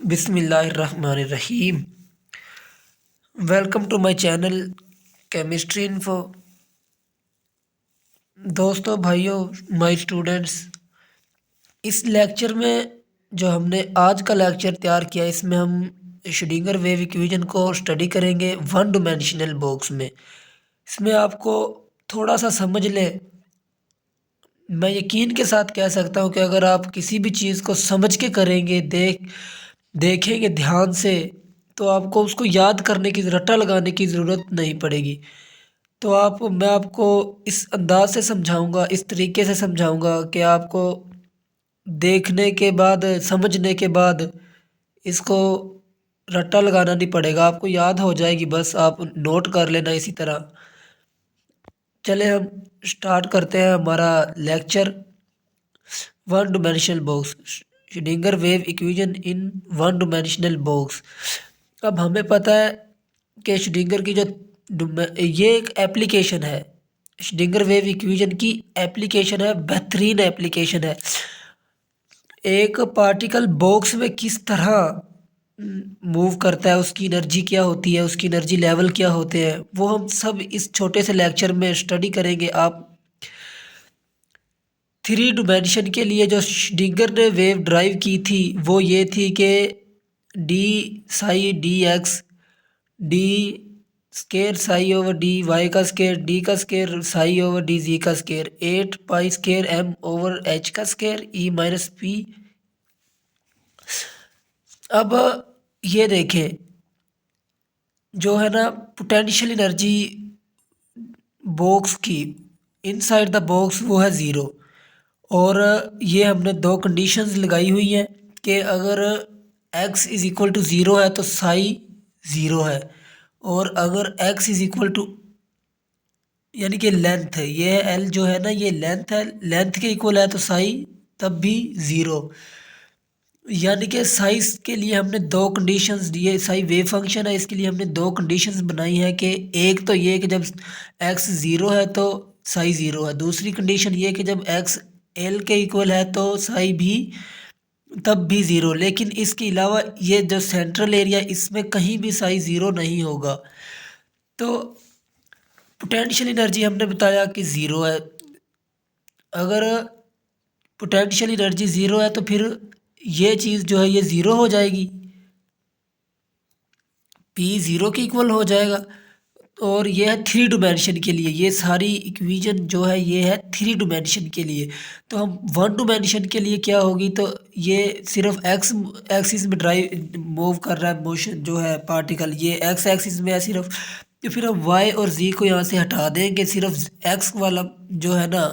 बिस्मिल्लाहिर्रहमानिर्रहीम। Welcome to my channel chemistry info. दोस्तों, भाइयों, माय स्टूडेंट्स, इस लेक्चर में जो हमने आज का लेक्चर तैयार किया, इसमें हम श्रोडिंगर वेव इक्वेशन को स्टडी करेंगे वन डिमेंशनल बॉक्स में। इसमें आपको थोड़ा सा समझ लें, मैं यकीन के साथ कह सकता हूँ कि अगर आप किसी भी चीज़ को समझ के करेंगे, देखेंगे ध्यान से, तो आपको उसको याद करने की, रट्टा लगाने की ज़रूरत नहीं पड़ेगी। तो मैं आपको इस अंदाज से समझाऊंगा, इस तरीके से समझाऊंगा कि आपको देखने के बाद, समझने के बाद इसको रट्टा लगाना नहीं पड़ेगा, आपको याद हो जाएगी। बस आप नोट कर लेना इसी तरह। चले हम स्टार्ट करते हैं हमारा lecture one dimensional box, Schrodinger wave equation in one dimensional box. अब हमें पता है कि श्रोडिंगर की जो ये एक एप्लीकेशन है, श्रोडिंगर वेव इक्वेशन की एप्लीकेशन है, बेहतरीन एप्लीकेशन है। एक पार्टिकल बॉक्स में किस तरह मूव करता है, उसकी एनर्जी क्या होती है, उसकी एनर्जी लेवल क्या होते हैं, वो हम सब इस छोटे से लेक्चर में स्टडी करेंगे। आप थ्री डिमेंशन के लिए जो श्रोडिंगर ने वेव ड्राइव की थी वो ये थी कि d psi d x d square psi over d y का स्केयर डी का square psi over d z का square 8 pi square m over h का स्केयर ई माइनस पी। अब ये देखें, जो है ना पोटेंशियल एनर्जी बॉक्स की इनसाइड द बॉक्स वो है ज़ीरो। और ये हमने दो कंडीशंस लगाई हुई हैं कि अगर x is equal to zero है तो साई ज़ीरो है, और अगर x इज़ इक्वल टू, यानी कि लेंथ है, ये l जो है ना, ये लेंथ है, लेंथ के इक्वल है तो साई तब भी ज़ीरो। यानी कि साइज के लिए हमने दो कंडीशंस दिए, साई वेव फंक्शन है, इसके लिए हमने दो कंडीशंस बनाई है कि एक तो ये कि जब x ज़ीरो है तो साई ज़ीरो है, दूसरी कंडीशन ये कि जब x l के इक्वल है तो साई भी तब भी ज़ीरो। लेकिन इसके अलावा ये जो सेंट्रल एरिया, इसमें कहीं भी साई ज़ीरो नहीं होगा। तो पोटेंशियल एनर्जी हमने बताया कि ज़ीरो है। अगर पोटेंशियल एनर्जी ज़ीरो है तो फिर ये चीज़ जो है ये ज़ीरो हो जाएगी, पी ज़ीरो के इक्वल हो जाएगा। और ये है थ्री डिमेंशन के लिए, ये सारी इक्वेशन जो है ये है थ्री डिमेंशन के लिए। तो हम वन डिमेंशन के लिए क्या होगी, तो ये सिर्फ एक्स एक्सिस में ड्राइव मूव कर रहा है, मोशन जो है पार्टिकल ये एक्स एक्सिस में है सिर्फ। तो फिर हम वाई और जी को यहाँ से हटा देंगे, सिर्फ एक्स वाला जो है ना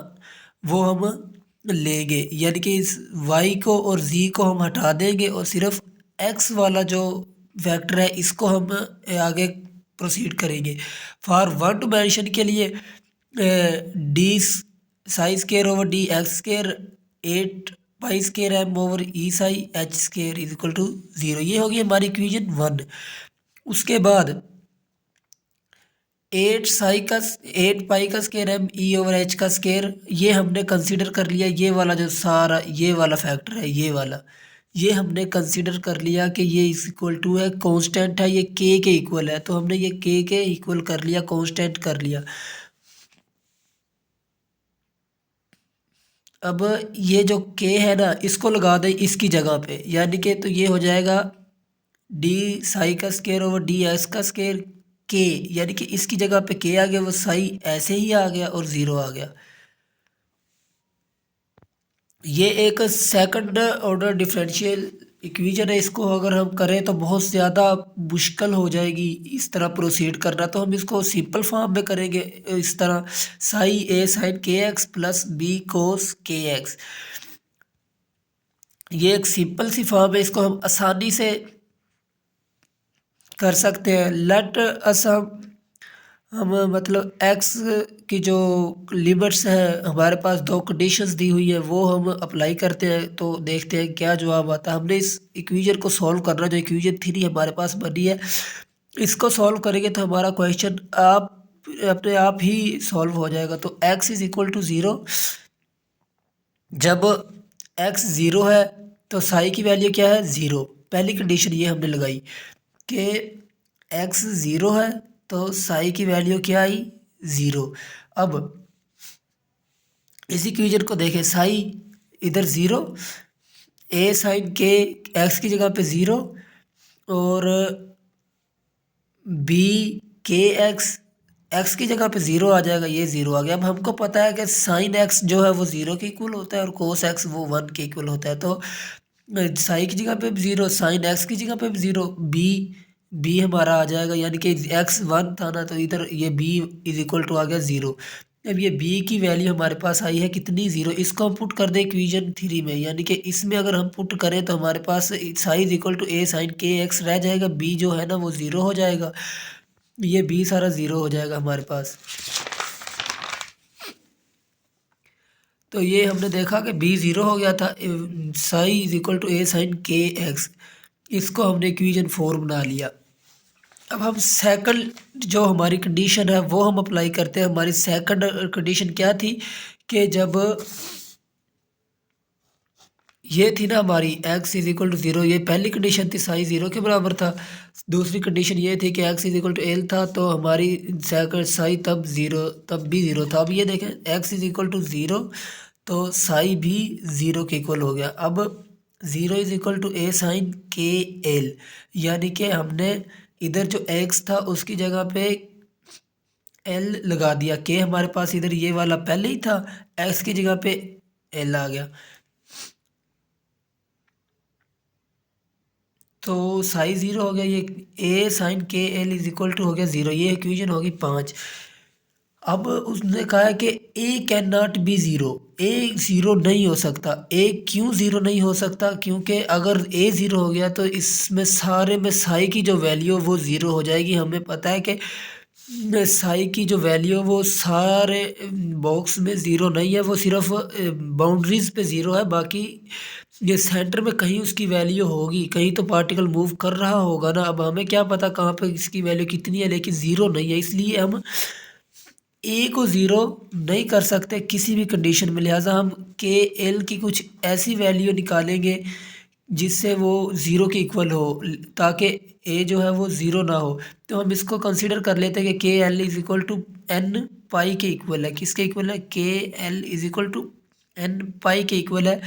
वो हम लेंगे, यानी कि इस वाई को और जी को हम हटा देंगे और सिर्फ एक्स वाला जो वेक्टर है इसको हम आगे प्रोसीड करेंगे। फॉर वन डिमेंशन के लिए d psi square over d x square 8 pi square m over e psi h square is equal to zero. ये होगी हमारी इक्वेशन वन। उसके बाद 8 पाई का square m e over h का स्केयर, ये हमने कंसीडर कर लिया, ये वाला जो सारा ये वाला फैक्टर है, ये वाला ये हमने कंसीडर कर लिया कि ये इस इक्वल टू है, कांस्टेंट है, ये के इक्वल है, तो हमने ये के इक्वल कर लिया, कांस्टेंट कर लिया। अब ये जो के है ना इसको लगा दें इसकी जगह पे, यानी कि तो ये हो जाएगा डी साई का स्केयर ओवर डी एक्स का स्केयर के, यानी कि इसकी जगह पे के आ गया, वो साई ऐसे ही आ गया और ज़ीरो आ गया। ये एक सेकंड ऑर्डर डिफरेंशियल इक्वेशन है, इसको अगर हम करें तो बहुत ज़्यादा मुश्किल हो जाएगी इस तरह प्रोसीड करना। तो हम इसको सिंपल फॉर्म में करेंगे इस तरह, साई ए साइन के एक्स प्लस बी कोस के एक्स। ये एक सिंपल सी फॉर्म है, इसको हम आसानी से कर सकते हैं। लेट अस हम मतलब एक्स की जो लिमिट्स हैं, हमारे पास दो कंडीशंस दी हुई है, वो हम अप्लाई करते हैं तो देखते हैं क्या जवाब आता है। हमने इस इक्वेशन को सॉल्व करना, जो इक्वेशन थ्री हमारे पास बनी है, इसको सॉल्व करेंगे तो हमारा क्वेश्चन आप अपने आप ही सॉल्व हो जाएगा। तो x is equal to zero, जब एक्स ज़ीरो है तो साई की वैल्यू क्या है, ज़ीरो। पहली कंडीशन ये हमने लगाई कि x ज़ीरो है तो साई की वैल्यू क्या आई, ज़ीरो। अब इस इक्वेशन को देखें, साई इधर ज़ीरो, ए साइन के एक्स की जगह पे ज़ीरो और बी के एक्स एक्स की जगह पे ज़ीरो आ जाएगा, ये ज़ीरो आ गया। अब हमको पता है कि साइन एक्स जो है वो ज़ीरो के इक्वल होता है और कोस एक्स वो वन के इक्वल होता है। तो साई की जगह पे भी ज़ीरो, साइन एक्स की जगह पे भी ज़ीरो, बी हमारा आ जाएगा, यानी कि एक्स वन था ना, तो इधर ये बी इज इक्वल टू आ गया ज़ीरो। अब ये बी की वैल्यू हमारे पास आई है कितनी, ज़ीरो। इसको हम पुट कर दें इक्वेशन थ्री में, यानी कि इसमें अगर हम पुट करें तो हमारे पास psi is equal to A sine के एक्स रह जाएगा, बी जो है ना वो ज़ीरो हो जाएगा, ये बी सारा ज़ीरो हो जाएगा हमारे पास। तो ये हमने देखा कि बी ज़ीरो हो गया था, psi is equal to A sine के एक्स, इसको हमने इक्वेशन फोर बना लिया। अब हम सेकंड जो हमारी कंडीशन है वो हम अप्लाई करते हैं। हमारी सेकंड कंडीशन क्या थी कि जब ये थी ना हमारी x is equal to zero, ये पहली कंडीशन थी, साई ज़ीरो के बराबर था। दूसरी कंडीशन ये थी कि x is equal to l था, तो हमारी सेकंड साई तब ज़ीरो, तब भी ज़ीरो था। अब ये देखें x is equal to zero तो साई भी ज़ीरो के इक्वल हो गया। अब zero is equal to A sine k l, यानी कि हमने इधर जो x था उसकी जगह पे एल लगा दिया, के हमारे पास इधर ये वाला पहले ही था, x की जगह पे एल आ गया, तो साई ज़ीरो हो गया। ये ए sine k L is equal to हो गया ज़ीरो, ये इक्वेशन होगी पाँच। अब उसने कहा है कि A can not be zero, A zero नहीं हो सकता। ए क्यों ज़ीरो नहीं हो सकता, क्योंकि अगर ए ज़ीरो हो गया तो इसमें सारे में साई की जो वैल्यू वो ज़ीरो हो जाएगी। हमें पता है कि साई की जो वैल्यू वो सारे बॉक्स में ज़ीरो नहीं है, वो सिर्फ बाउंड्रीज़ पे ज़ीरो है, बाकी ये सेंटर में कहीं उसकी वैल्यू होगी, कहीं तो पार्टिकल मूव कर रहा होगा ना। अब हमें क्या पता कहाँ पे इसकी वैल्यू कितनी है, लेकिन ज़ीरो नहीं है, इसलिए हम ए को ज़ीरो नहीं कर सकते किसी भी कंडीशन में। लिहाजा हम के एल की कुछ ऐसी वैल्यू निकालेंगे जिससे वो ज़ीरो के इक्वल हो, ताकि ए जो है वो ज़ीरो ना हो। तो हम इसको कंसीडर कर लेते हैं कि k L is equal to n pi के इक्वल है। किसके इक्वल है, k L is equal to n pi के इक्वल है।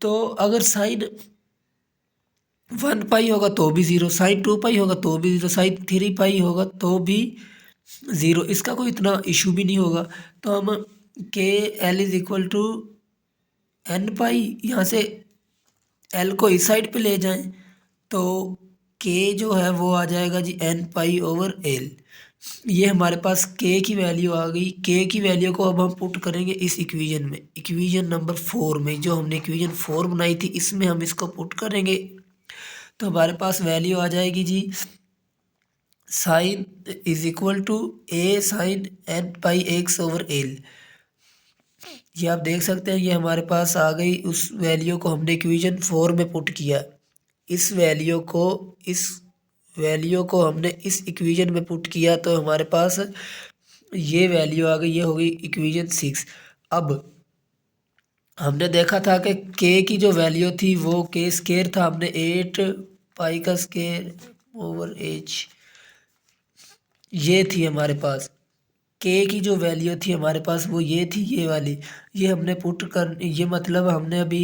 तो अगर साइन वन पाई होगा तो भी ज़ीरो, साइन टू पाई होगा तो भी ज़ीरो, साइन थ्री पाई होगा तो भी ज़ीरो, इसका कोई इतना इशू भी नहीं होगा। तो हम k L is equal to n pi, यहाँ से एल को इस साइड पे ले जाएं तो के जो है वो आ जाएगा G N pi over L. ये हमारे पास के की वैल्यू आ गई। के की वैल्यू को अब हम पुट करेंगे इस इक्वेशन में, इक्वेशन नंबर फोर में, जो हमने इक्वेशन फोर बनाई थी इसमें हम इसको पुट करेंगे। तो हमारे पास वैल्यू आ जाएगी जी sine is equal to A sine n pi x over L. ये आप देख सकते हैं, ये हमारे पास आ गई। उस वैल्यू को हमने इक्वेशन फोर में पुट किया, इस वैल्यू को हमने इस इक्वेशन में पुट किया, तो हमारे पास ये वैल्यू आ गई, ये हो गई इक्वेशन सिक्स। अब हमने देखा था कि के की जो वैल्यू थी वो के स्केयर था, हमने एट पाई का स्केयर ओवर एच, ये थी हमारे पास। के की जो वैल्यू थी हमारे पास वो ये थी, ये वाली, ये हमने पुट कर, ये मतलब हमने अभी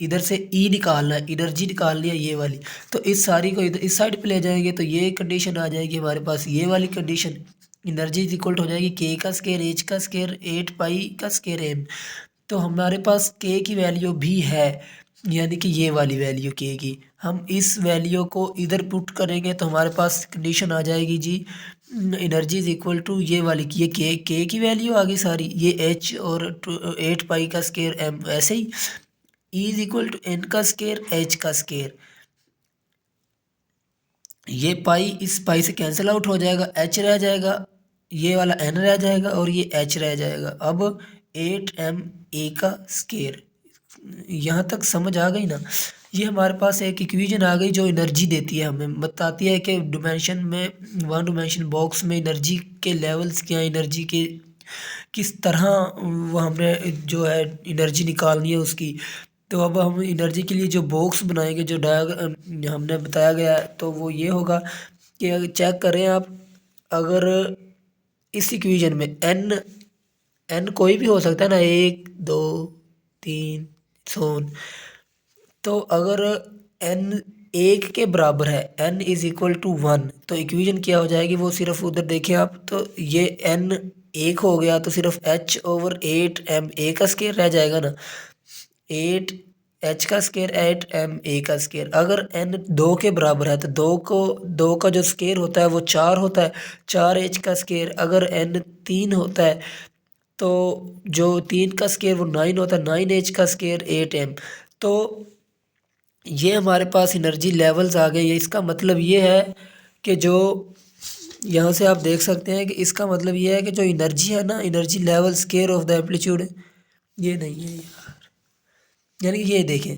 इधर से ई निकालना है, एनर्जी निकालनी है ये वाली। तो इस सारी को इधर इस साइड पे ले जाएंगे तो ये कंडीशन आ जाएगी हमारे पास, ये वाली कंडीशन, एनर्जी इज इक्वल हो जाएगी के का स्केयर एच का स्केयर एट पाई का स्केयर एम। तो हमारे पास के की वैल्यू भी है, यानी कि ये वाली वैल्यू के की, हम इस वैल्यू को इधर पुट करेंगे तो हमारे पास कंडीशन आ जाएगी जी एनर्जी इज इक्वल टू ये वाली, ये के की वैल्यू आ गई सारी, ये एच और एट पाई का स्केयर एम, ऐसे ही E is equal to n का स्केयर एच का स्केयर, ये पाई इस पाई से कैंसिल आउट हो जाएगा, एच रह जाएगा, ये वाला एन रह जाएगा और ये एच रह जाएगा। अब एट एम ए का स्केयर, यहाँ तक समझ आ गई ना। ये हमारे पास एक इक्वेशन आ गई जो एनर्जी देती है, हमें बताती है कि डिमेंशन में, वन डिमेंशन बॉक्स में एनर्जी के लेवल्स क्या हैं, एनर्जी के किस तरह वो हमें जो है एनर्जी निकालनी है उसकी। तो अब हम एनर्जी के लिए जो बॉक्स बनाएंगे, जो डायग्राम हमने बताया गया है, तो वो ये होगा कि अगर चेक करें आप, अगर इस इक्वेशन में एन एन कोई भी हो सकता है ना, 1 2 3 सोन। तो अगर एन 1 के बराबर है, n = 1, तो इक्वेशन क्या हो जाएगी, वो सिर्फ उधर देखें आप, तो ये n 1 हो गया तो सिर्फ h/8m a² रह जाएगा ना। 8 h² 8m a²। अगर n 2 के बराबर है तो दो का जो स्केयर होता है वो 4 होता है, 4h²। अगर n 3 होता है तो जो 3 का स्केयर वो 9 होता है, 9h² 8m। तो ये हमारे पास एनर्जी लेवल्स आ गए। ये इसका मतलब ये है कि जो यहाँ से आप देख सकते हैं कि इसका मतलब ये है कि जो एनर्जी है ना, energy level square of the amplitude, ये नहीं है यार, यानी कि ये देखें,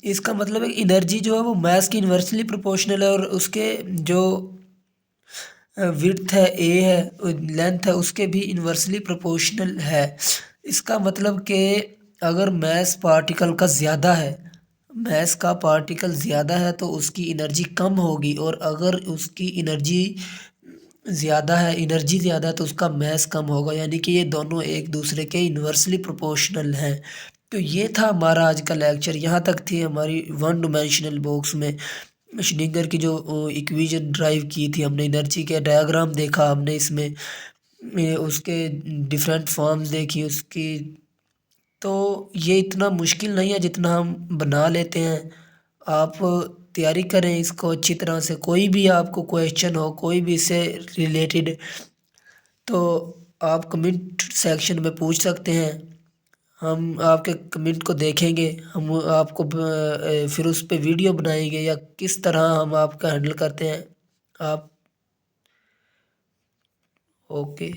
इसका मतलब है एनर्जी जो है वो मास की इन्वर्सली प्रोपोर्शनल है, और उसके जो विड्थ है ए है, लेंथ है, उसके भी इन्वर्सली प्रोपोर्शनल है। इसका मतलब कि अगर मास का पार्टिकल ज़्यादा है तो उसकी एनर्जी कम होगी, और अगर उसकी एनर्जी ज़्यादा है तो उसका मास कम होगा, यानी कि ये दोनों एक दूसरे के इन्वर्सली प्रोपोर्शनल हैं। तो ये था हमारा आज का लेक्चर। यहाँ तक थी हमारी वन डिमेंशनल बॉक्स में श्रोडिंगर की जो इक्वेशन ड्राइव की थी हमने, एनर्जी के डायग्राम देखा हमने इसमें, उसके डिफरेंट फॉर्म्स देखी उसकी। तो ये इतना मुश्किल नहीं है जितना हम बना लेते हैं। आप तैयारी करें इसको अच्छी तरह से। कोई भी आपको क्वेश्चन हो, कोई भी इससे रिलेटेड, तो आप कमेंट सेक्शन में पूछ सकते हैं। हम आपके कमेंट को देखेंगे, हम आपको फिर उस पे वीडियो बनाएंगे या किस तरह हम आपका हैंडल करते हैं। आप ओके।